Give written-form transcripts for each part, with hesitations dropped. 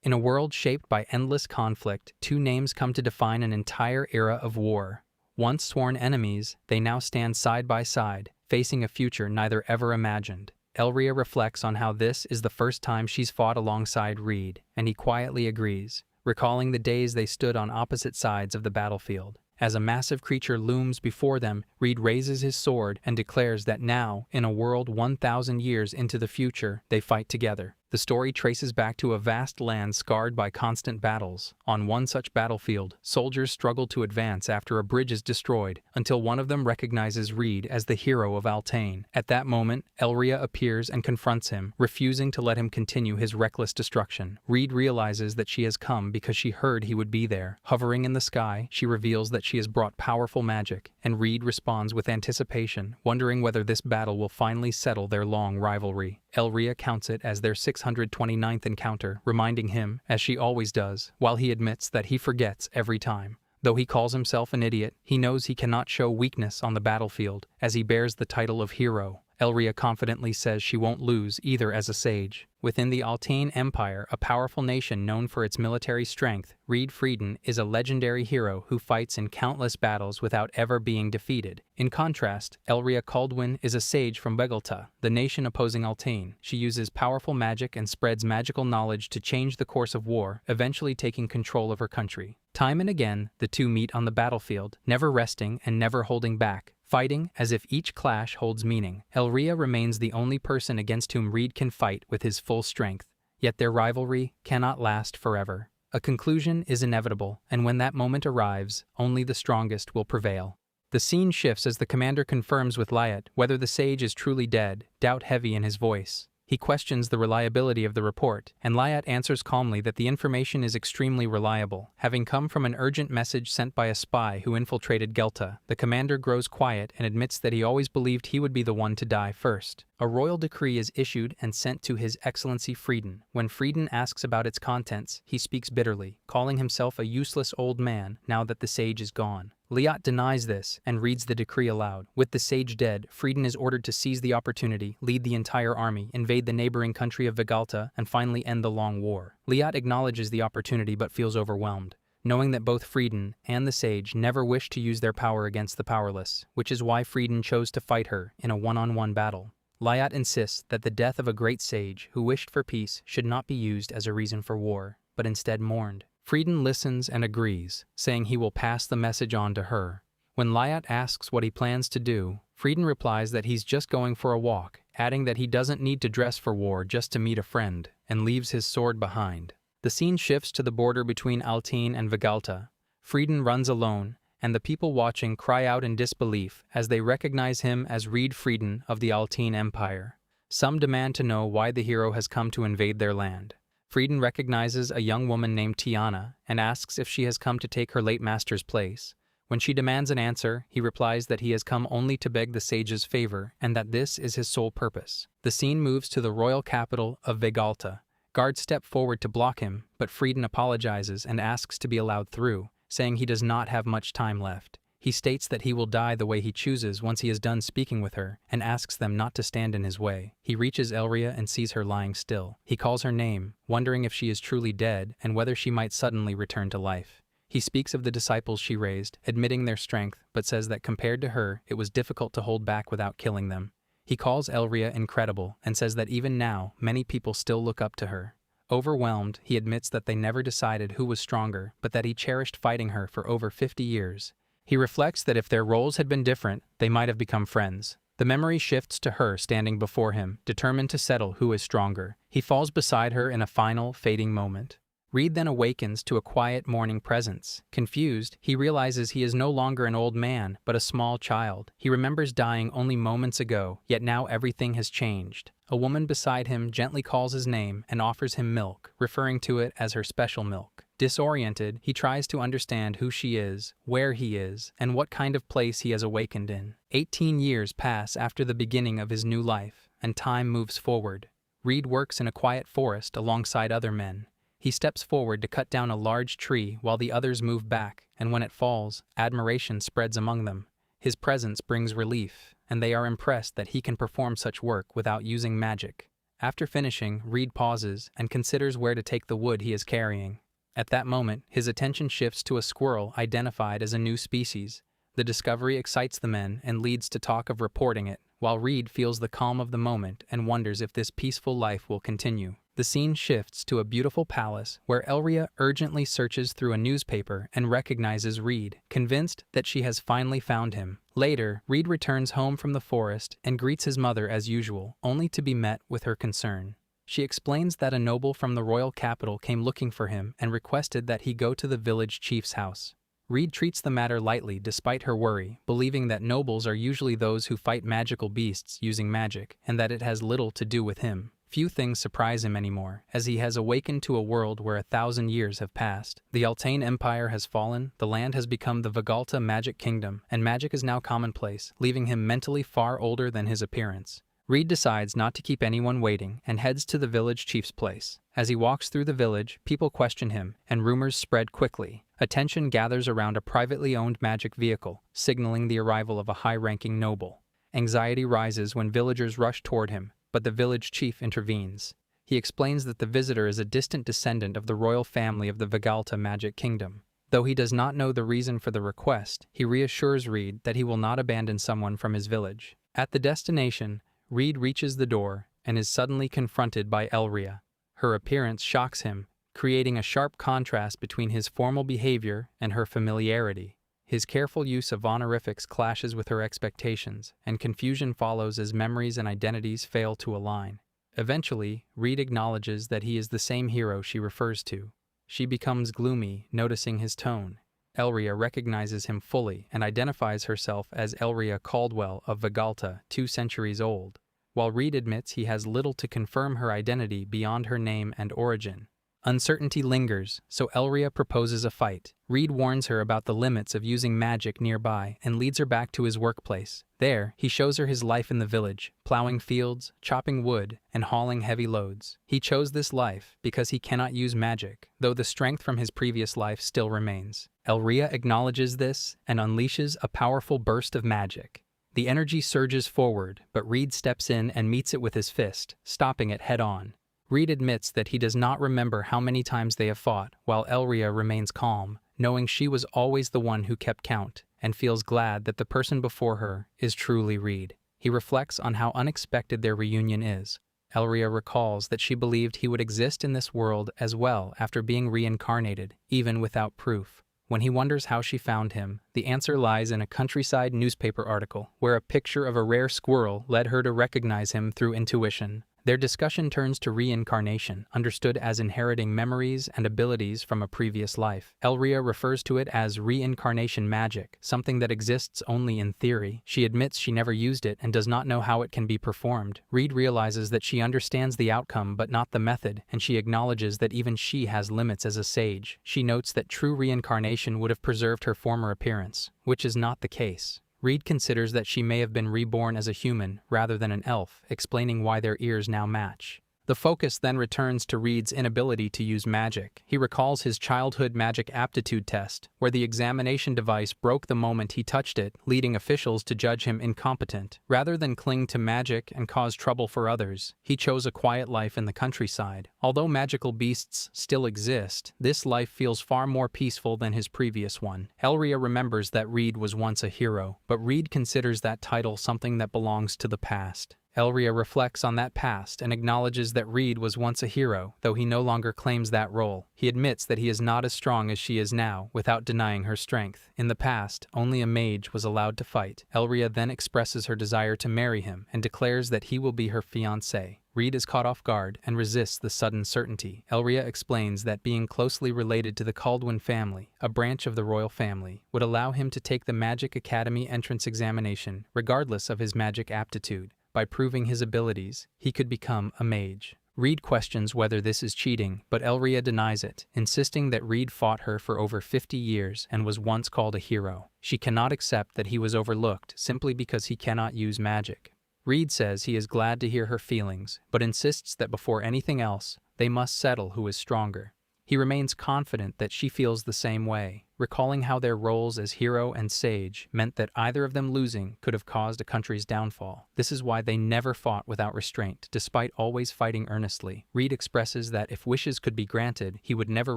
In a world shaped by endless conflict, two names come to define an entire era of war. Once sworn enemies, they now stand side by side, facing a future neither ever imagined. Elria reflects on how this is the first time she's fought alongside Reed, and he quietly agrees, recalling the days they stood on opposite sides of the battlefield. As a massive creature looms before them, Reed raises his sword and declares that now, in a world 1,000 years into the future, they fight together. The story traces back to a vast land scarred by constant battles. On one such battlefield, soldiers struggle to advance after a bridge is destroyed, until one of them recognizes Reed as the hero of Altain. At that moment, Elria appears and confronts him, refusing to let him continue his reckless destruction. Reed realizes that she has come because she heard he would be there. Hovering in the sky, she reveals that she has brought powerful magic, and Reed responds with anticipation, wondering whether this battle will finally settle their long rivalry. Elria counts it as their 629th encounter, reminding him, as she always does, while he admits that he forgets every time. Though he calls himself an idiot, he knows he cannot show weakness on the battlefield, as he bears the title of hero. Elria confidently says she won't lose either as a sage. Within the Altain Empire, a powerful nation known for its military strength, Reed Frieden is a legendary hero who fights in countless battles without ever being defeated. In contrast, Elria Kaldwin is a sage from Begalta, the nation opposing Altain. She uses powerful magic and spreads magical knowledge to change the course of war, eventually taking control of her country. Time and again, the two meet on the battlefield, never resting and never holding back, fighting as if each clash holds meaning. Elria remains the only person against whom Reed can fight with his full strength, yet their rivalry cannot last forever. A conclusion is inevitable, and when that moment arrives, only the strongest will prevail. The scene shifts as the commander confirms with Lyat whether the sage is truly dead, doubt heavy in his voice. He questions the reliability of the report, and Lyat answers calmly that the information is extremely reliable, having come from an urgent message sent by a spy who infiltrated Gelta. The commander grows quiet and admits that he always believed he would be the one to die first. A royal decree is issued and sent to His Excellency Frieden. When Frieden asks about its contents, he speaks bitterly, calling himself a useless old man now that the sage is gone. Lyat denies this and reads the decree aloud. With the sage dead, Frieden is ordered to seize the opportunity, lead the entire army, invade the neighboring country of Vegalta, and finally end the long war. Lyat acknowledges the opportunity but feels overwhelmed, knowing that both Frieden and the sage never wished to use their power against the powerless, which is why Frieden chose to fight her in a one-on-one battle. Lyat insists that the death of a great sage who wished for peace should not be used as a reason for war, but instead mourned. Frieden listens and agrees, saying he will pass the message on to her. When Lyat asks what he plans to do, Frieden replies that he's just going for a walk, adding that he doesn't need to dress for war just to meet a friend, and leaves his sword behind. The scene shifts to the border between Altain and Vegalta. Frieden runs alone, and the people watching cry out in disbelief as they recognize him as Reed Frieden of the Altain Empire. Some demand to know why the hero has come to invade their land. Frieden recognizes a young woman named Tiana and asks if she has come to take her late master's place. When she demands an answer, he replies that he has come only to beg the sage's favor and that this is his sole purpose. The scene moves to the royal capital of Vegalta. Guards step forward to block him, but Frieden apologizes and asks to be allowed through, saying he does not have much time left. He states that he will die the way he chooses once he is done speaking with her, and asks them not to stand in his way. He reaches Elria and sees her lying still. He calls her name, wondering if she is truly dead and whether she might suddenly return to life. He speaks of the disciples she raised, admitting their strength, but says that compared to her, it was difficult to hold back without killing them. He calls Elria incredible and says that even now, many people still look up to her. Overwhelmed, he admits that they never decided who was stronger, but that he cherished fighting her for over 50 years. He reflects that if their roles had been different, they might have become friends. The memory shifts to her standing before him, determined to settle who is stronger. He falls beside her in a final, fading moment. Reed then awakens to a quiet morning presence. Confused, he realizes he is no longer an old man, but a small child. He remembers dying only moments ago, yet now everything has changed. A woman beside him gently calls his name and offers him milk, referring to it as her special milk. Disoriented, he tries to understand who she is, where he is, and what kind of place he has awakened in. 18 years pass after the beginning of his new life, and time moves forward. Reed works in a quiet forest alongside other men. He steps forward to cut down a large tree while the others move back, and when it falls, admiration spreads among them. His presence brings relief, and they are impressed that he can perform such work without using magic. After finishing, Reed pauses and considers where to take the wood he is carrying. At that moment, his attention shifts to a squirrel identified as a new species. The discovery excites the men and leads to talk of reporting it, while Reed feels the calm of the moment and wonders if this peaceful life will continue. The scene shifts to a beautiful palace where Elria urgently searches through a newspaper and recognizes Reed, convinced that she has finally found him. Later, Reed returns home from the forest and greets his mother as usual, only to be met with her concern. She explains that a noble from the royal capital came looking for him and requested that he go to the village chief's house. Reed treats the matter lightly despite her worry, believing that nobles are usually those who fight magical beasts using magic, and that it has little to do with him. Few things surprise him anymore, as he has awakened to a world where 1,000 years have passed. The Altane Empire has fallen, the land has become the Vigalta Magic Kingdom, and magic is now commonplace, leaving him mentally far older than his appearance. Reed decides not to keep anyone waiting and heads to the village chief's place. As he walks through the village, people question him, and rumors spread quickly. Attention gathers around a privately owned magic vehicle, signaling the arrival of a high-ranking noble. Anxiety rises when villagers rush toward him, but the village chief intervenes. He explains that the visitor is a distant descendant of the royal family of the Vigalta Magic Kingdom. Though he does not know the reason for the request, he reassures Reed that he will not abandon someone from his village. At the destination, Reed reaches the door and is suddenly confronted by Elria. Her appearance shocks him, creating a sharp contrast between his formal behavior and her familiarity. His careful use of honorifics clashes with her expectations, and confusion follows as memories and identities fail to align. Eventually, Reed acknowledges that he is the same hero she refers to. She becomes gloomy, noticing his tone. Elria recognizes him fully and identifies herself as Elria Caldwell of Vigalta, 2 centuries old, while Reed admits he has little to confirm her identity beyond her name and origin. Uncertainty lingers, so Elria proposes a fight. Reed warns her about the limits of using magic nearby and leads her back to his workplace. There, he shows her his life in the village, plowing fields, chopping wood, and hauling heavy loads. He chose this life because he cannot use magic, though the strength from his previous life still remains. Elria acknowledges this and unleashes a powerful burst of magic. The energy surges forward, but Reed steps in and meets it with his fist, stopping it head-on. Reed admits that he does not remember how many times they have fought, while Elria remains calm, knowing she was always the one who kept count, and feels glad that the person before her is truly Reed. He reflects on how unexpected their reunion is. Elria recalls that she believed he would exist in this world as well after being reincarnated, even without proof. When he wonders how she found him, the answer lies in a countryside newspaper article, where a picture of a rare squirrel led her to recognize him through intuition. Their discussion turns to reincarnation, understood as inheriting memories and abilities from a previous life. Elria refers to it as reincarnation magic, something that exists only in theory. She admits she never used it and does not know how it can be performed. Reed realizes that she understands the outcome but not the method, and she acknowledges that even she has limits as a sage. She notes that true reincarnation would have preserved her former appearance, which is not the case. Reed considers that she may have been reborn as a human rather than an elf, explaining why their ears now match. The focus then returns to Reed's inability to use magic. He recalls his childhood magic aptitude test, where the examination device broke the moment he touched it, leading officials to judge him incompetent. Rather than cling to magic and cause trouble for others, he chose a quiet life in the countryside. Although magical beasts still exist, this life feels far more peaceful than his previous one. Elria remembers that Reed was once a hero, but Reed considers that title something that belongs to the past. Elria reflects on that past and acknowledges that Reed was once a hero, though he no longer claims that role. He admits that he is not as strong as she is now, without denying her strength. In the past, only a mage was allowed to fight. Elria then expresses her desire to marry him and declares that he will be her fiancé. Reed is caught off guard and resists the sudden certainty. Elria explains that being closely related to the Caldwell family, a branch of the royal family, would allow him to take the Magic Academy entrance examination, regardless of his magic aptitude. By proving his abilities, he could become a mage. Reed questions whether this is cheating, but Elria denies it, insisting that Reed fought her for over 50 years and was once called a hero. She cannot accept that he was overlooked simply because he cannot use magic. Reed says he is glad to hear her feelings, but insists that before anything else, they must settle who is stronger. He remains confident that she feels the same way. recalling how their roles as hero and sage meant that either of them losing could have caused a country's downfall. This is why they never fought without restraint, despite always fighting earnestly. Reed expresses that if wishes could be granted, he would never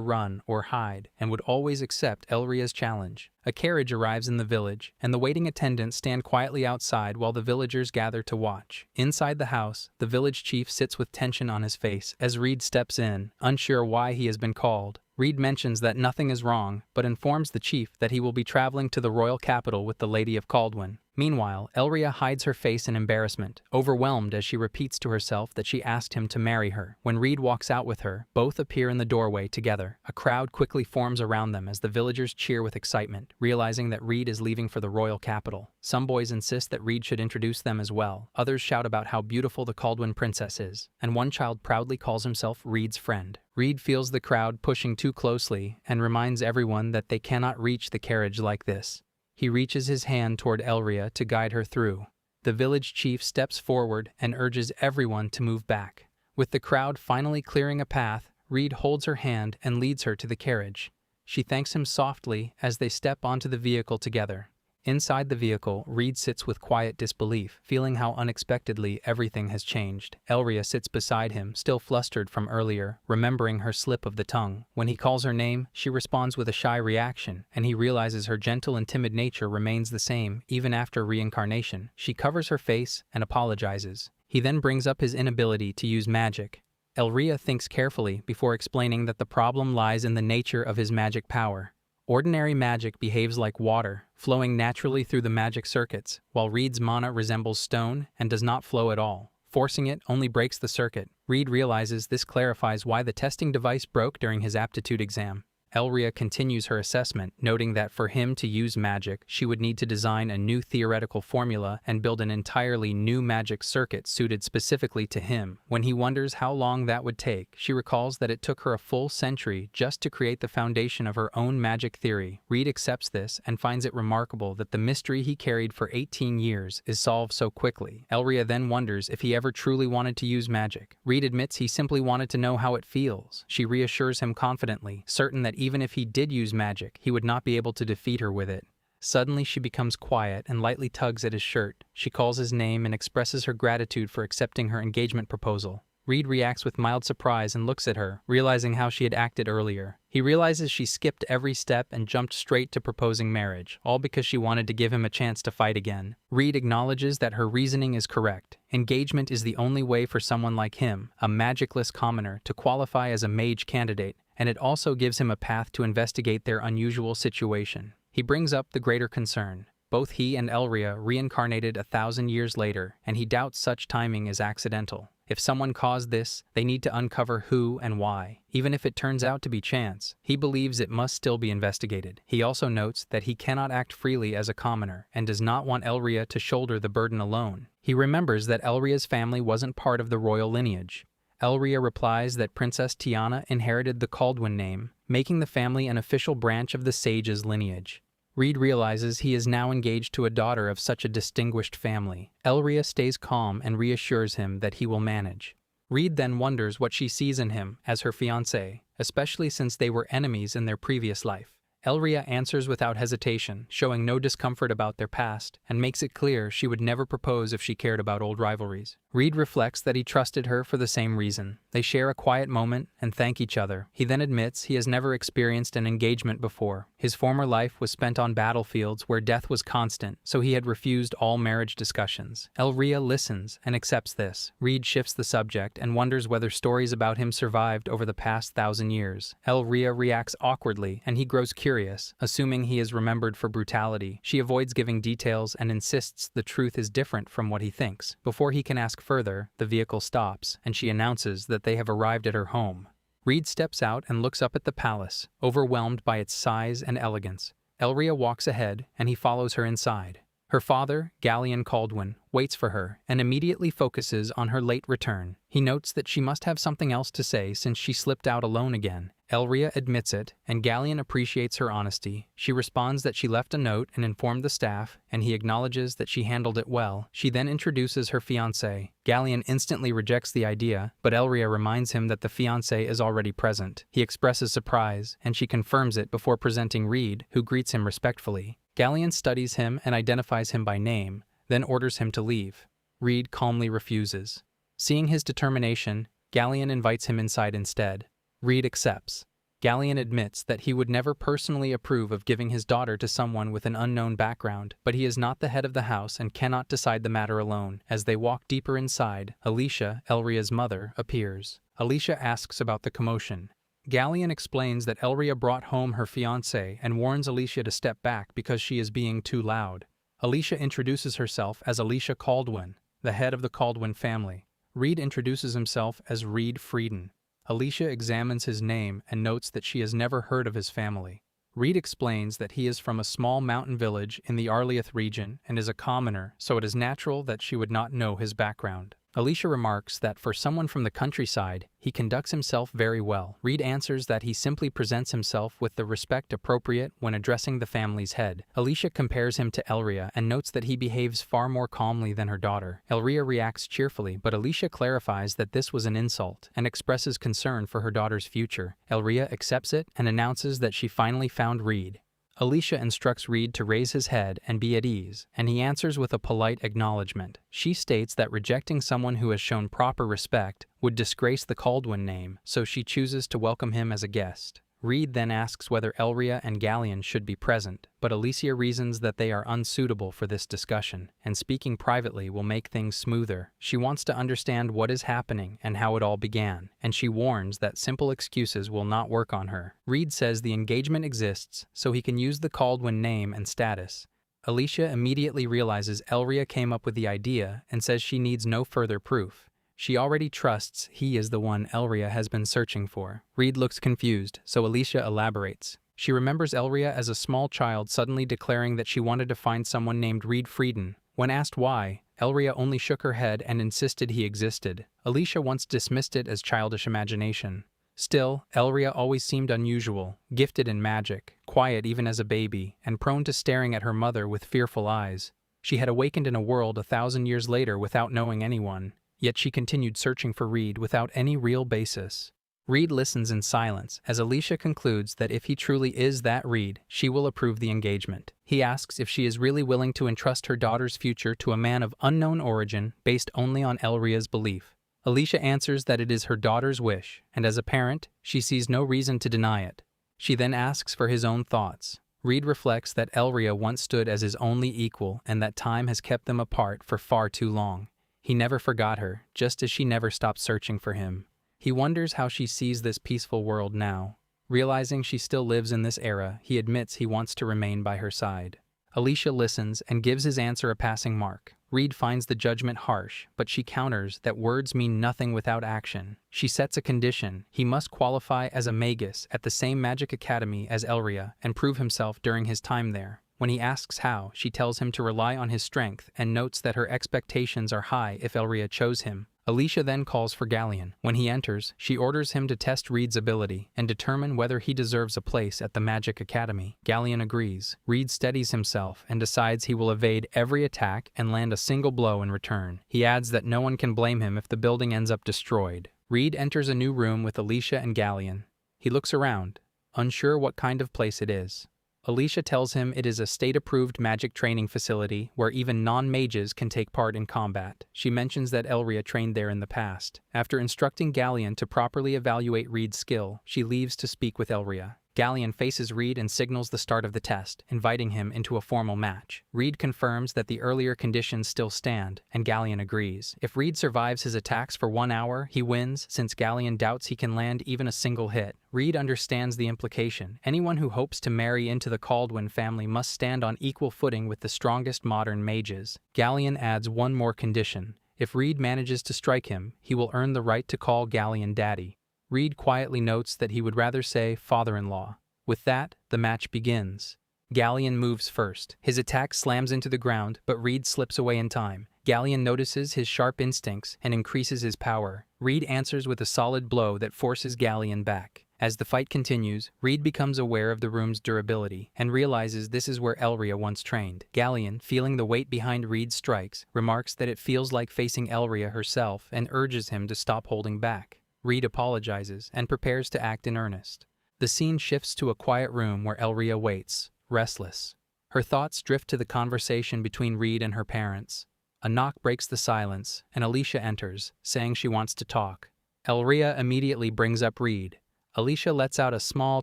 run or hide, and would always accept Elria's challenge. A carriage arrives in the village, and the waiting attendants stand quietly outside while the villagers gather to watch. Inside the house, the village chief sits with tension on his face as Reed steps in, unsure why he has been called. Reed mentions that nothing is wrong, but informs the chief that he will be traveling to the royal capital with the Lady of Caldwin. Meanwhile, Elria hides her face in embarrassment, overwhelmed as she repeats to herself that she asked him to marry her. When Reed walks out with her, both appear in the doorway together. A crowd quickly forms around them as the villagers cheer with excitement, realizing that Reed is leaving for the royal capital. Some boys insist that Reed should introduce them as well. Others shout about how beautiful the Caldwin princess is, and one child proudly calls himself Reed's friend. Reed feels the crowd pushing too closely and reminds everyone that they cannot reach the carriage like this. He reaches his hand toward Elria to guide her through. The village chief steps forward and urges everyone to move back. With the crowd finally clearing a path, Reed holds her hand and leads her to the carriage. She thanks him softly as they step onto the vehicle together. Inside the vehicle, Reed sits with quiet disbelief, feeling how unexpectedly everything has changed. Elria sits beside him, still flustered from earlier, remembering her slip of the tongue. When he calls her name, she responds with a shy reaction, and he realizes her gentle and timid nature remains the same, even after reincarnation. She covers her face and apologizes. He then brings up his inability to use magic. Elria thinks carefully before explaining that the problem lies in the nature of his magic power. Ordinary magic behaves like water, flowing naturally through the magic circuits, while Reed's mana resembles stone and does not flow at all. Forcing it only breaks the circuit. Reed realizes this clarifies why the testing device broke during his aptitude exam. Elria continues her assessment, noting that for him to use magic, she would need to design a new theoretical formula and build an entirely new magic circuit suited specifically to him. When he wonders how long that would take, she recalls that it took her a full century just to create the foundation of her own magic theory. Reed accepts this and finds it remarkable that the mystery he carried for 18 years is solved so quickly. Elria then wonders if he ever truly wanted to use magic. Reed admits he simply wanted to know how it feels. She reassures him confidently, certain that even if he did use magic, he would not be able to defeat her with it. Suddenly she becomes quiet and lightly tugs at his shirt. She calls his name and expresses her gratitude for accepting her engagement proposal. Reed reacts with mild surprise and looks at her, realizing how she had acted earlier. He realizes she skipped every step and jumped straight to proposing marriage, all because she wanted to give him a chance to fight again. Reed acknowledges that her reasoning is correct. Engagement is the only way for someone like him, a magicless commoner, to qualify as a mage candidate, and it also gives him a path to investigate their unusual situation. He brings up the greater concern. Both he and Elria reincarnated 1,000 years later, and he doubts such timing is accidental. If someone caused this, they need to uncover who and why. Even if it turns out to be chance, he believes it must still be investigated. He also notes that he cannot act freely as a commoner and does not want Elria to shoulder the burden alone. He remembers that Elria's family wasn't part of the royal lineage. Elria replies that Princess Tiana inherited the Caldwin name, making the family an official branch of the sage's lineage. Reed realizes he is now engaged to a daughter of such a distinguished family. Elria stays calm and reassures him that he will manage. Reed then wonders what she sees in him as her fiancé, especially since they were enemies in their previous life. Elria answers without hesitation, showing no discomfort about their past, and makes it clear she would never propose if she cared about old rivalries. Reed reflects that he trusted her for the same reason. They share a quiet moment and thank each other. He then admits he has never experienced an engagement before. His former life was spent on battlefields where death was constant, so he had refused all marriage discussions. Elria listens and accepts this. Reed shifts the subject and wonders whether stories about him survived over the past 1,000 years. Elria reacts awkwardly, and he grows curious, assuming he is remembered for brutality. She avoids giving details and insists the truth is different from what he thinks. Before he can ask further, the vehicle stops, and she announces that they have arrived at her home. Reed steps out and looks up at the palace, overwhelmed by its size and elegance. Elria walks ahead, and he follows her inside. Her father, Gallian Caldwin, waits for her and immediately focuses on her late return. He notes that she must have something else to say since she slipped out alone again. Elria admits it, and Gallian appreciates her honesty. She responds that she left a note and informed the staff, and he acknowledges that she handled it well. She then introduces her fiancé. Gallian instantly rejects the idea, but Elria reminds him that the fiancé is already present. He expresses surprise, and she confirms it before presenting Reed, who greets him respectfully. Gallian studies him and identifies him by name, then orders him to leave. Reed calmly refuses. Seeing his determination, Gallian invites him inside instead. Reed accepts. Gallian admits that he would never personally approve of giving his daughter to someone with an unknown background, but he is not the head of the house and cannot decide the matter alone. As they walk deeper inside, Alicia, Elria's mother, appears. Alicia asks about the commotion. Gallian explains that Elria brought home her fiancé and warns Alicia to step back because she is being too loud. Alicia introduces herself as Alicia Caldwin, the head of the Caldwin family. Reed introduces himself as Reed Frieden. Alicia examines his name and notes that she has never heard of his family. Reed explains that he is from a small mountain village in the Arliath region and is a commoner, so it is natural that she would not know his background. Alicia remarks that for someone from the countryside, he conducts himself very well. Reed answers that he simply presents himself with the respect appropriate when addressing the family's head. Alicia compares him to Elria and notes that he behaves far more calmly than her daughter. Elria reacts cheerfully, but Alicia clarifies that this was an insult and expresses concern for her daughter's future. Elria accepts it and announces that she finally found Reed. Alicia instructs Reed to raise his head and be at ease, and he answers with a polite acknowledgement. She states that rejecting someone who has shown proper respect would disgrace the Caldwin name, so she chooses to welcome him as a guest. Reed then asks whether Elria and Gallian should be present, but Alicia reasons that they are unsuitable for this discussion, and speaking privately will make things smoother. She wants to understand what is happening and how it all began, and she warns that simple excuses will not work on her. Reed says the engagement exists, so he can use the Caldwin name and status. Alicia immediately realizes Elria came up with the idea and says she needs no further proof. She already trusts he is the one Elria has been searching for. Reed looks confused, so Alicia elaborates. She remembers Elria as a small child suddenly declaring that she wanted to find someone named Reed Frieden. When asked why, Elria only shook her head and insisted he existed. Alicia once dismissed it as childish imagination. Still, Elria always seemed unusual, gifted in magic, quiet even as a baby, and prone to staring at her mother with fearful eyes. She had awakened in a world 1,000 years later without knowing anyone. Yet she continued searching for Reed without any real basis. Reed listens in silence as Alicia concludes that if he truly is that Reed, she will approve the engagement. He asks if she is really willing to entrust her daughter's future to a man of unknown origin based only on Elria's belief. Alicia answers that it is her daughter's wish, and as a parent, she sees no reason to deny it. She then asks for his own thoughts. Reed reflects that Elria once stood as his only equal and that time has kept them apart for far too long. He never forgot her, just as she never stopped searching for him. He wonders how she sees this peaceful world now. Realizing she still lives in this era, he admits he wants to remain by her side. Alicia listens and gives his answer a passing mark. Reed finds the judgment harsh, but she counters that words mean nothing without action. She sets a condition: he must qualify as a magus at the same magic academy as Elria and prove himself during his time there. When he asks how, she tells him to rely on his strength and notes that her expectations are high if Elria chose him. Alicia then calls for Gallian. When he enters, she orders him to test Reed's ability and determine whether he deserves a place at the Magic Academy. Gallian agrees. Reed steadies himself and decides he will evade every attack and land a single blow in return. He adds that no one can blame him if the building ends up destroyed. Reed enters a new room with Alicia and Gallian. He looks around, unsure what kind of place it is. Alicia tells him it is a state-approved magic training facility where even non-mages can take part in combat. She mentions that Elria trained there in the past. After instructing Gallian to properly evaluate Reed's skill, she leaves to speak with Elria. Gallian faces Reed and signals the start of the test, inviting him into a formal match. Reed confirms that the earlier conditions still stand, and Gallian agrees. If Reed survives his attacks for 1 hour, he wins, since Gallian doubts he can land even a single hit. Reed understands the implication. Anyone who hopes to marry into the Caldwin family must stand on equal footing with the strongest modern mages. Gallian adds one more condition. If Reed manages to strike him, he will earn the right to call Gallian daddy. Reed quietly notes that he would rather say father-in-law. With that, the match begins. Galleon moves first. His attack slams into the ground, but Reed slips away in time. Galleon notices his sharp instincts and increases his power. Reed answers with a solid blow that forces Galleon back. As the fight continues, Reed becomes aware of the room's durability and realizes this is where Elria once trained. Galleon, feeling the weight behind Reed's strikes, remarks that it feels like facing Elria herself and urges him to stop holding back. Reed apologizes and prepares to act in earnest. The scene shifts to a quiet room where Elria waits, restless. Her thoughts drift to the conversation between Reed and her parents. A knock breaks the silence, and Alicia enters, saying she wants to talk. Elria immediately brings up Reed. Alicia lets out a small,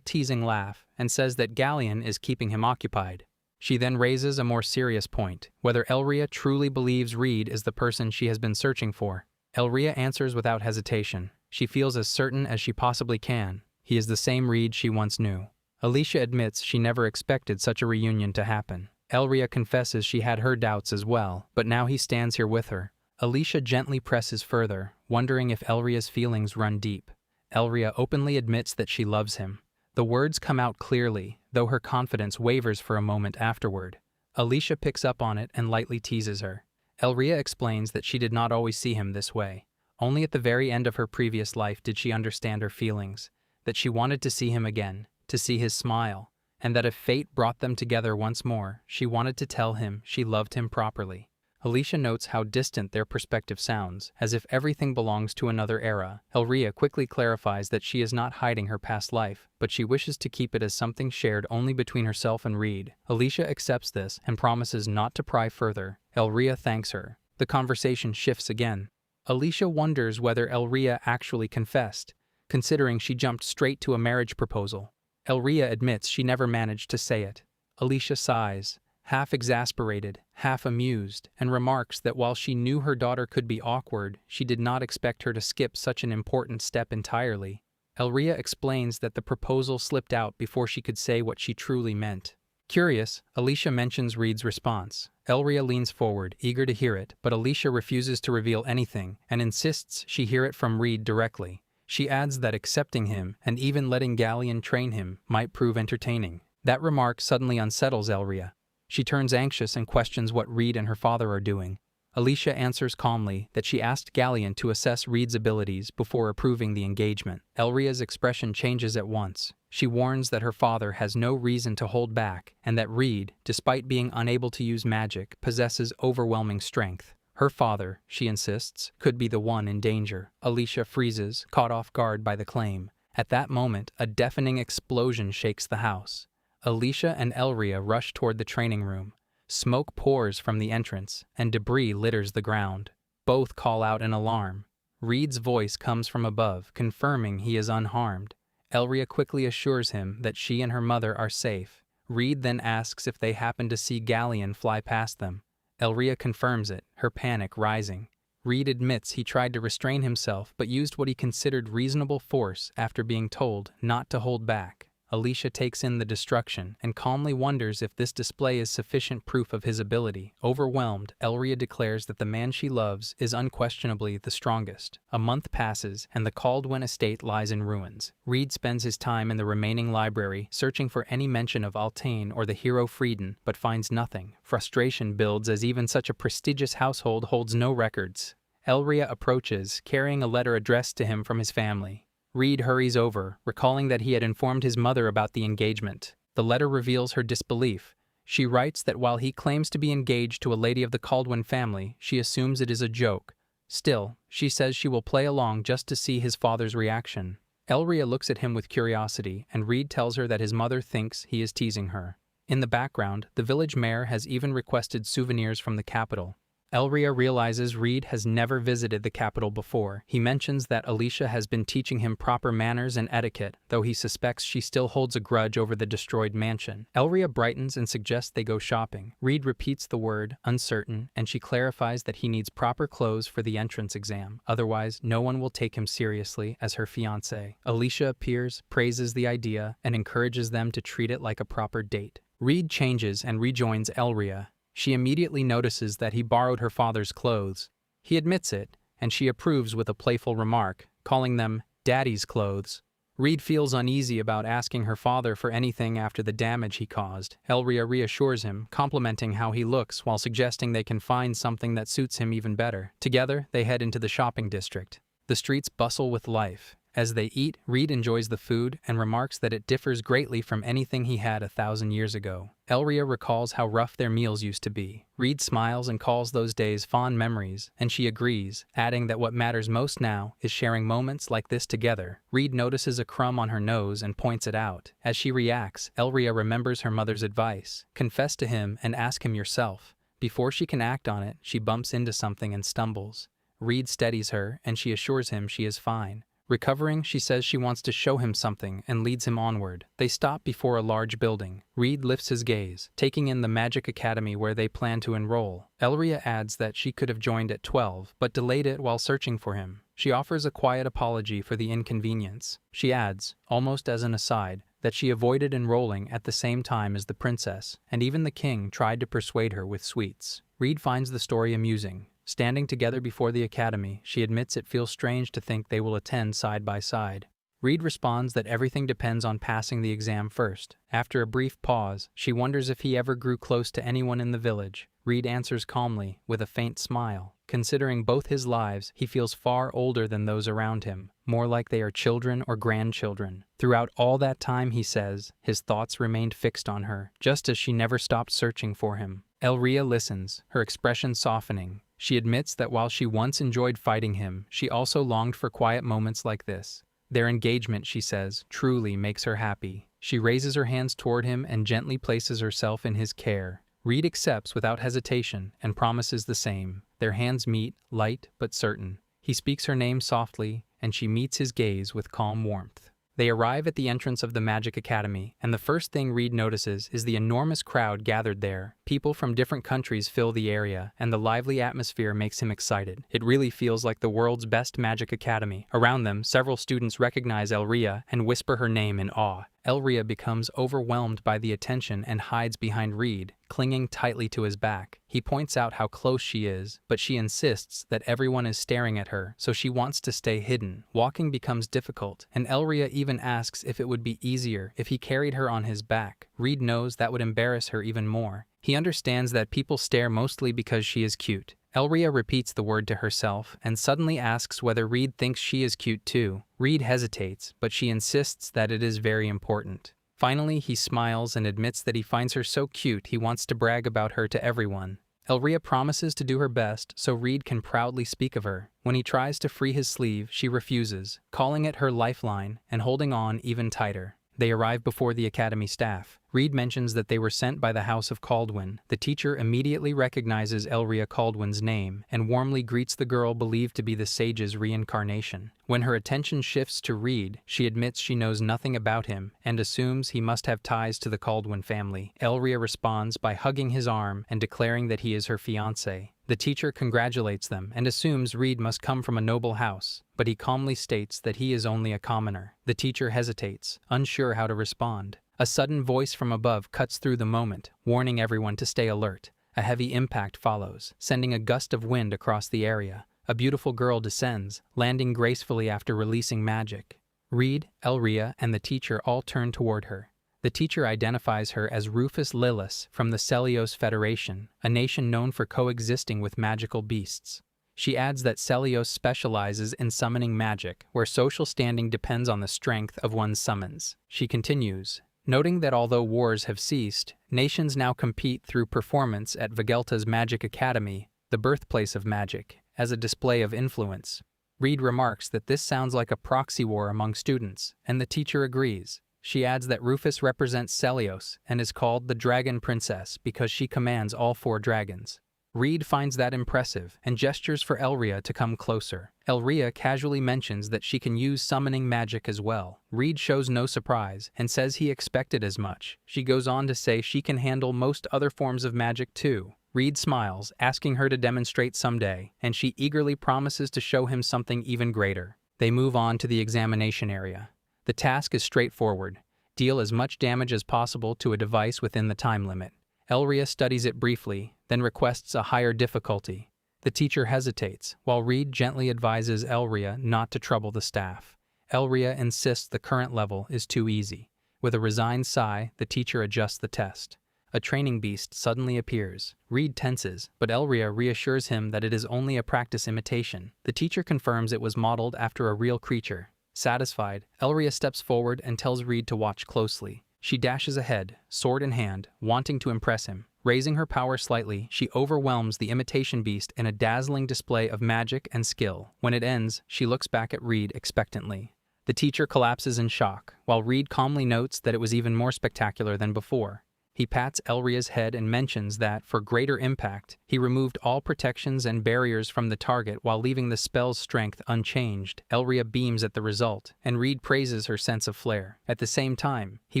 teasing laugh and says that Galleon is keeping him occupied. She then raises a more serious point, whether Elria truly believes Reed is the person she has been searching for. Elria answers without hesitation. She feels as certain as she possibly can. He is the same Reed she once knew. Alicia admits she never expected such a reunion to happen. Elria confesses she had her doubts as well, but now he stands here with her. Alicia gently presses further, wondering if Elria's feelings run deep. Elria openly admits that she loves him. The words come out clearly, though her confidence wavers for a moment afterward. Alicia picks up on it and lightly teases her. Elria explains that she did not always see him this way. Only at the very end of her previous life did she understand her feelings, that she wanted to see him again, to see his smile, and that if fate brought them together once more, she wanted to tell him she loved him properly. Alicia notes how distant their perspective sounds, as if everything belongs to another era. Elria quickly clarifies that she is not hiding her past life, but she wishes to keep it as something shared only between herself and Reed. Alicia accepts this and promises not to pry further. Elria thanks her. The conversation shifts again. Alicia wonders whether Elria actually confessed, considering she jumped straight to a marriage proposal. Elria admits she never managed to say it. Alicia sighs, half exasperated, half amused, and remarks that while she knew her daughter could be awkward, she did not expect her to skip such an important step entirely. Elria explains that the proposal slipped out before she could say what she truly meant. Curious, Alicia mentions Reed's response. Elria leans forward, eager to hear it, but Alicia refuses to reveal anything and insists she hear it from Reed directly. She adds that accepting him, and even letting Galleon train him, might prove entertaining. That remark suddenly unsettles Elria. She turns anxious and questions what Reed and her father are doing. Alicia answers calmly that she asked Galleon to assess Reed's abilities before approving the engagement. Elria's expression changes at once. She warns that her father has no reason to hold back, and that Reed, despite being unable to use magic, possesses overwhelming strength. Her father, she insists, could be the one in danger. Alicia freezes, caught off guard by the claim. At that moment, a deafening explosion shakes the house. Alicia and Elria rush toward the training room. Smoke pours from the entrance, and debris litters the ground. Both call out in alarm. Reed's voice comes from above, confirming he is unharmed. Elria quickly assures him that she and her mother are safe. Reed then asks if they happen to see Galleon fly past them. Elria confirms it, her panic rising. Reed admits he tried to restrain himself but used what he considered reasonable force after being told not to hold back. Alicia takes in the destruction and calmly wonders if this display is sufficient proof of his ability. Overwhelmed, Elria declares that the man she loves is unquestionably the strongest. A month passes, and the Caldwin estate lies in ruins. Reed spends his time in the remaining library, searching for any mention of Altaine or the hero Frieden, but finds nothing. Frustration builds as even such a prestigious household holds no records. Elria approaches, carrying a letter addressed to him from his family. Reed hurries over, recalling that he had informed his mother about the engagement. The letter reveals her disbelief. She writes that while he claims to be engaged to a lady of the Caldwin family, she assumes it is a joke. Still, she says she will play along just to see his father's reaction. Elria looks at him with curiosity, and Reed tells her that his mother thinks he is teasing her. In the background, the village mayor has even requested souvenirs from the capital. Elria realizes Reed has never visited the capital before. He mentions that Alicia has been teaching him proper manners and etiquette, though he suspects she still holds a grudge over the destroyed mansion. Elria brightens and suggests they go shopping. Reed repeats the word, uncertain, and she clarifies that he needs proper clothes for the entrance exam. Otherwise, no one will take him seriously as her fiancé. Alicia appears, praises the idea, and encourages them to treat it like a proper date. Reed changes and rejoins Elria. She immediately notices that he borrowed her father's clothes. He admits it, and she approves with a playful remark, calling them Daddy's clothes. Reed feels uneasy about asking her father for anything after the damage he caused. Elria reassures him, complimenting how he looks while suggesting they can find something that suits him even better. Together, they head into the shopping district. The streets bustle with life. As they eat, Reed enjoys the food and remarks that it differs greatly from anything he had 1,000 years ago. Elria recalls how rough their meals used to be. Reed smiles and calls those days fond memories, and she agrees, adding that what matters most now is sharing moments like this together. Reed notices a crumb on her nose and points it out. As she reacts, Elria remembers her mother's advice: confess to him and ask him yourself. Before she can act on it, she bumps into something and stumbles. Reed steadies her, and she assures him she is fine. Recovering, she says she wants to show him something and leads him onward. They stop before a large building. Reed lifts his gaze, taking in the Magic Academy where they plan to enroll. Elria adds that she could have joined at 12, but delayed it while searching for him. She offers a quiet apology for the inconvenience. She adds, almost as an aside, that she avoided enrolling at the same time as the princess, and even the king tried to persuade her with sweets. Reed finds the story amusing. Standing together before the academy, she admits it feels strange to think they will attend side by side. Reed responds that everything depends on passing the exam first. After a brief pause, she wonders if he ever grew close to anyone in the village. Reed answers calmly, with a faint smile. Considering both his lives, he feels far older than those around him, more like they are children or grandchildren. Throughout all that time, he says, his thoughts remained fixed on her, just as she never stopped searching for him. Elria listens, her expression softening. She admits that while she once enjoyed fighting him, she also longed for quiet moments like this. Their engagement, she says, truly makes her happy. She raises her hands toward him and gently places herself in his care. Reed accepts without hesitation and promises the same. Their hands meet, light but certain. He speaks her name softly, and she meets his gaze with calm warmth. They arrive at the entrance of the Magic Academy, and the first thing Reed notices is the enormous crowd gathered there. People from different countries fill the area, and the lively atmosphere makes him excited. It really feels like the world's best Magic Academy. Around them, several students recognize Elria and whisper her name in awe. Elria becomes overwhelmed by the attention and hides behind Reed, clinging tightly to his back. He points out how close she is, but she insists that everyone is staring at her, so she wants to stay hidden. Walking becomes difficult, and Elria even asks if it would be easier if he carried her on his back. Reed knows that would embarrass her even more. He understands that people stare mostly because she is cute. Elria repeats the word to herself and suddenly asks whether Reed thinks she is cute too. Reed hesitates, but she insists that it is very important. Finally, he smiles and admits that he finds her so cute he wants to brag about her to everyone. Elria promises to do her best so Reed can proudly speak of her. When he tries to free his sleeve, she refuses, calling it her lifeline and holding on even tighter. They arrive before the academy staff. Reed mentions that they were sent by the House of Caldwin. The teacher immediately recognizes Elria Caldwin's name and warmly greets the girl believed to be the sage's reincarnation. When her attention shifts to Reed, she admits she knows nothing about him and assumes he must have ties to the Caldwin family. Elria responds by hugging his arm and declaring that he is her fiancé. The teacher congratulates them and assumes Reed must come from a noble house, but he calmly states that he is only a commoner. The teacher hesitates, unsure how to respond. A sudden voice from above cuts through the moment, warning everyone to stay alert. A heavy impact follows, sending a gust of wind across the area. A beautiful girl descends, landing gracefully after releasing magic. Reed, Elria, and the teacher all turn toward her. The teacher identifies her as Rufus Lillis from the Celios Federation, a nation known for coexisting with magical beasts. She adds that Celios specializes in summoning magic, where social standing depends on the strength of one's summons. She continues, noting that although wars have ceased, nations now compete through performance at Vegelta's Magic Academy, the birthplace of magic, as a display of influence. Reed remarks that this sounds like a proxy war among students, and the teacher agrees. She adds that Rufus represents Celios and is called the Dragon Princess because she commands all 4 dragons. Reed finds that impressive and gestures for Elria to come closer. Elria casually mentions that she can use summoning magic as well. Reed shows no surprise and says he expected as much. She goes on to say she can handle most other forms of magic too. Reed smiles, asking her to demonstrate someday, and she eagerly promises to show him something even greater. They move on to the examination area. The task is straightforward. Deal as much damage as possible to a device within the time limit. Elria studies it briefly, then requests a higher difficulty. The teacher hesitates, while Reed gently advises Elria not to trouble the staff. Elria insists the current level is too easy. With a resigned sigh, the teacher adjusts the test. A training beast suddenly appears. Reed tenses, but Elria reassures him that it is only a practice imitation. The teacher confirms it was modeled after a real creature. Satisfied, Elria steps forward and tells Reed to watch closely. She dashes ahead, sword in hand, wanting to impress him. Raising her power slightly, she overwhelms the imitation beast in a dazzling display of magic and skill. When it ends, she looks back at Reed expectantly. The teacher collapses in shock, while Reed calmly notes that it was even more spectacular than before. He pats Elria's head and mentions that, for greater impact, he removed all protections and barriers from the target while leaving the spell's strength unchanged. Elria beams at the result, and Reed praises her sense of flair. At the same time, he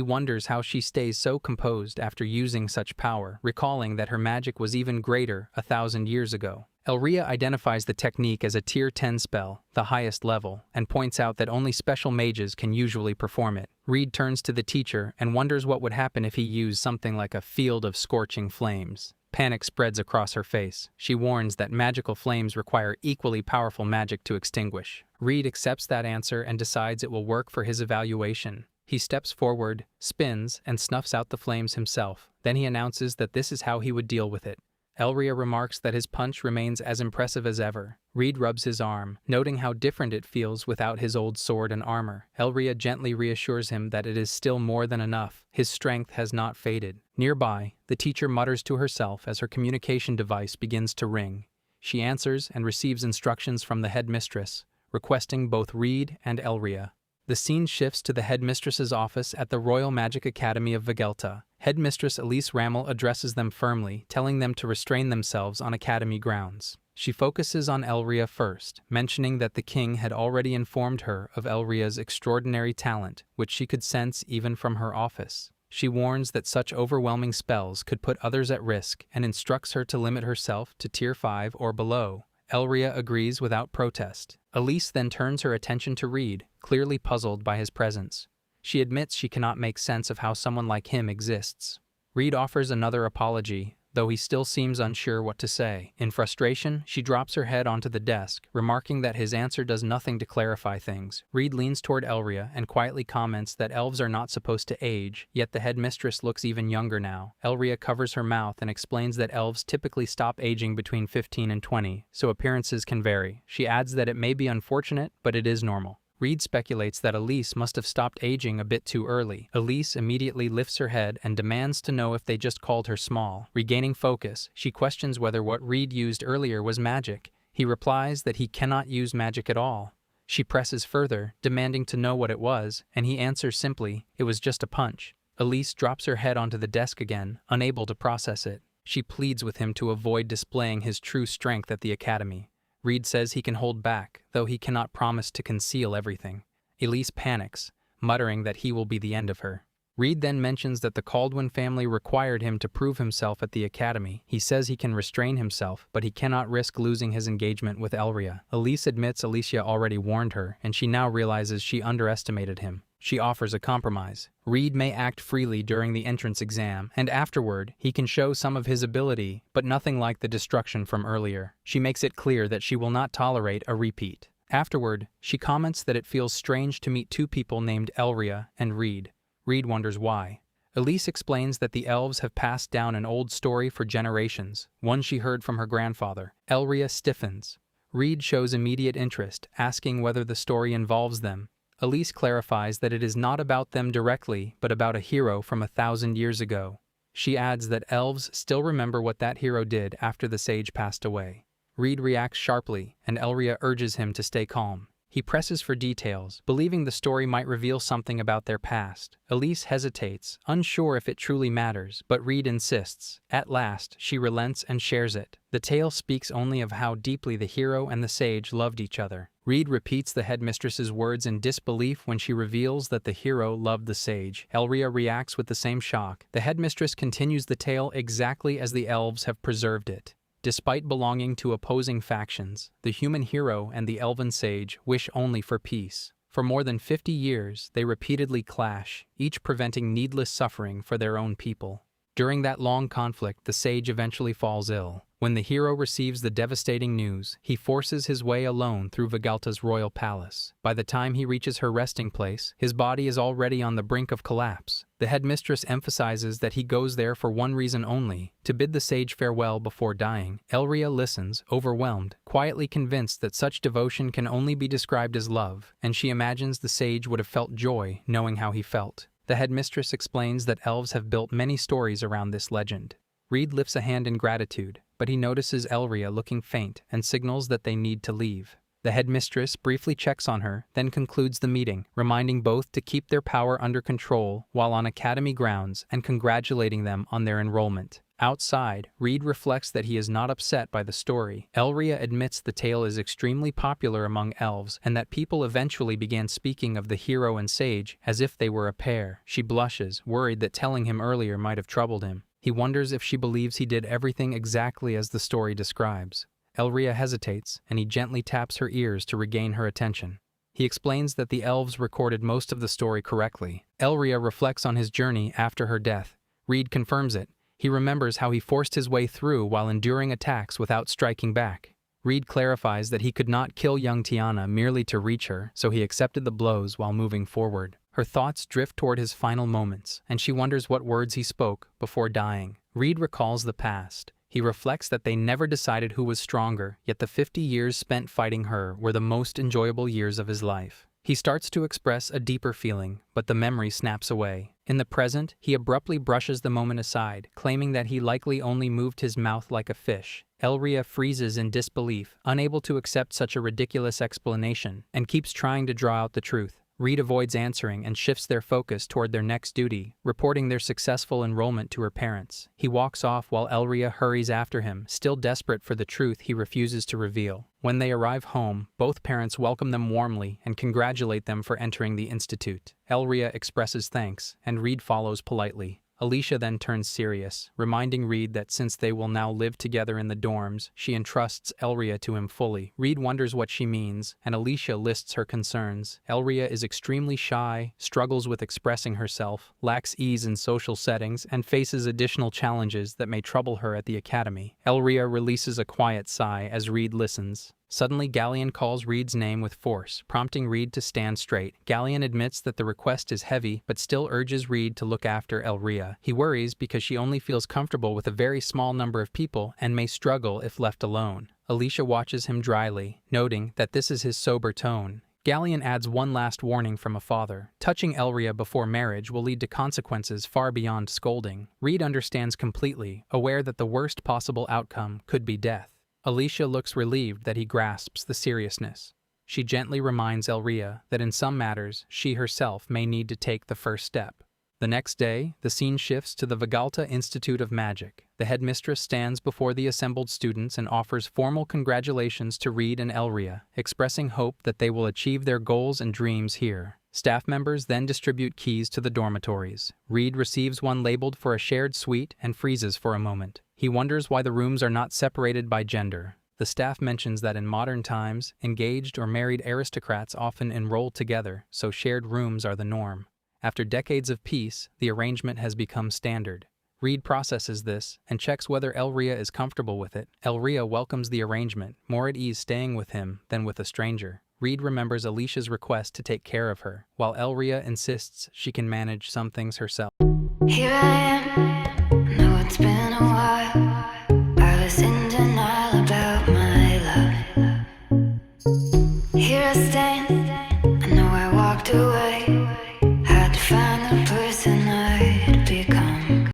wonders how she stays so composed after using such power, recalling that her magic was even greater 1,000 years ago. Elria identifies the technique as a Tier 10 spell, the highest level, and points out that only special mages can usually perform it. Reed turns to the teacher and wonders what would happen if he used something like a field of scorching flames. Panic spreads across her face. She warns that magical flames require equally powerful magic to extinguish. Reed accepts that answer and decides it will work for his evaluation. He steps forward, spins, and snuffs out the flames himself. Then he announces that this is how he would deal with it. Elria remarks that his punch remains as impressive as ever. Reed rubs his arm, noting how different it feels without his old sword and armor. Elria gently reassures him that it is still more than enough. His strength has not faded. Nearby, the teacher mutters to herself as her communication device begins to ring. She answers and receives instructions from the headmistress, requesting both Reed and Elria. The scene shifts to the headmistress's office at the Royal Magic Academy of Vegelta. Headmistress Elise Rammel addresses them firmly, telling them to restrain themselves on academy grounds. She focuses on Elria first, mentioning that the king had already informed her of Elria's extraordinary talent, which she could sense even from her office. She warns that such overwhelming spells could put others at risk and instructs her to limit herself to Tier 5 or below. Elria agrees without protest. Elise then turns her attention to Reed, clearly puzzled by his presence. She admits she cannot make sense of how someone like him exists. Reed offers another apology, though he still seems unsure what to say. In frustration, she drops her head onto the desk, remarking that his answer does nothing to clarify things. Reed leans toward Elria and quietly comments that elves are not supposed to age, yet the headmistress looks even younger now. Elria covers her mouth and explains that elves typically stop aging between 15 and 20, so appearances can vary. She adds that it may be unfortunate, but it is normal. Reed speculates that Elise must have stopped aging a bit too early. Elise immediately lifts her head and demands to know if they just called her small. Regaining focus, she questions whether what Reed used earlier was magic. He replies that he cannot use magic at all. She presses further, demanding to know what it was, and he answers simply, "It was just a punch." Elise drops her head onto the desk again, unable to process it. She pleads with him to avoid displaying his true strength at the academy. Reed says he can hold back, though he cannot promise to conceal everything. Elise panics, muttering that he will be the end of her. Reed then mentions that the Caldwin family required him to prove himself at the academy. He says he can restrain himself, but he cannot risk losing his engagement with Elria. Elise admits Alicia already warned her, and she now realizes she underestimated him. She offers a compromise. Reed may act freely during the entrance exam, and afterward, he can show some of his ability, but nothing like the destruction from earlier. She makes it clear that she will not tolerate a repeat. Afterward, she comments that it feels strange to meet two people named Elria and Reed. Reed wonders why. Elise explains that the elves have passed down an old story for generations, one she heard from her grandfather. Elria stiffens. Reed shows immediate interest, asking whether the story involves them. Elise clarifies that it is not about them directly, but about a hero from 1,000 years ago. She adds that elves still remember what that hero did after the sage passed away. Reed reacts sharply, and Elria urges him to stay calm. He presses for details, believing the story might reveal something about their past. Elise hesitates, unsure if it truly matters, but Reed insists. At last, she relents and shares it. The tale speaks only of how deeply the hero and the sage loved each other. Reed repeats the headmistress's words in disbelief when she reveals that the hero loved the sage. Elria reacts with the same shock. The headmistress continues the tale exactly as the elves have preserved it. Despite belonging to opposing factions, the human hero and the elven sage wish only for peace. For more than 50 years, they repeatedly clash, each preventing needless suffering for their own people. During that long conflict, the sage eventually falls ill. When the hero receives the devastating news, he forces his way alone through Vegalta's royal palace. By the time he reaches her resting place, his body is already on the brink of collapse. The headmistress emphasizes that he goes there for one reason only, to bid the sage farewell before dying. Elria listens, overwhelmed, quietly convinced that such devotion can only be described as love, and she imagines the sage would have felt joy knowing how he felt. The headmistress explains that elves have built many stories around this legend. Reed lifts a hand in gratitude, but he notices Elria looking faint and signals that they need to leave. The headmistress briefly checks on her, then concludes the meeting, reminding both to keep their power under control while on academy grounds and congratulating them on their enrollment. Outside, Reed reflects that he is not upset by the story. Elria admits the tale is extremely popular among elves and that people eventually began speaking of the hero and sage as if they were a pair. She blushes, worried that telling him earlier might have troubled him. He wonders if she believes he did everything exactly as the story describes. Elria hesitates, and he gently taps her ears to regain her attention. He explains that the elves recorded most of the story correctly. Elria reflects on his journey after her death. Reed confirms it. He remembers how he forced his way through while enduring attacks without striking back. Reed clarifies that he could not kill young Tiana merely to reach her, so he accepted the blows while moving forward. Her thoughts drift toward his final moments, and she wonders what words he spoke before dying. Reed recalls the past. He reflects that they never decided who was stronger, yet the 50 years spent fighting her were the most enjoyable years of his life. He starts to express a deeper feeling, but the memory snaps away. In the present, he abruptly brushes the moment aside, claiming that he likely only moved his mouth like a fish. Elria freezes in disbelief, unable to accept such a ridiculous explanation, and keeps trying to draw out the truth. Reed avoids answering and shifts their focus toward their next duty, reporting their successful enrollment to her parents. He walks off while Elria hurries after him, still desperate for the truth he refuses to reveal. When they arrive home, both parents welcome them warmly and congratulate them for entering the institute. Elria expresses thanks, and Reed follows politely. Alicia then turns serious, reminding Reed that since they will now live together in the dorms, she entrusts Elria to him fully. Reed wonders what she means, and Alicia lists her concerns. Elria is extremely shy, struggles with expressing herself, lacks ease in social settings, and faces additional challenges that may trouble her at the academy. Elria releases a quiet sigh as Reed listens. Suddenly, Galleon calls Reed's name with force, prompting Reed to stand straight. Galleon admits that the request is heavy, but still urges Reed to look after Elria. He worries because she only feels comfortable with a very small number of people and may struggle if left alone. Alicia watches him dryly, noting that this is his sober tone. Galleon adds one last warning from a father. Touching Elria before marriage will lead to consequences far beyond scolding. Reed understands completely, aware that the worst possible outcome could be death. Alicia looks relieved that he grasps the seriousness. She gently reminds Elria that in some matters, she herself may need to take the first step. The next day, the scene shifts to the Vegalta Institute of Magic. The headmistress stands before the assembled students and offers formal congratulations to Reed and Elria, expressing hope that they will achieve their goals and dreams here. Staff members then distribute keys to the dormitories. Reed receives one labeled for a shared suite and freezes for a moment. He wonders why the rooms are not separated by gender. The staff mentions that in modern times, engaged or married aristocrats often enroll together, so shared rooms are the norm. After decades of peace, the arrangement has become standard. Reed processes this and checks whether Elria is comfortable with it. Elria welcomes the arrangement, more at ease staying with him than with a stranger. Reed remembers Alicia's request to take care of her, while Elria insists she can manage some things herself. Here I am, know it's been a while. I was in denial about my love. Here I stand, I know I walked away.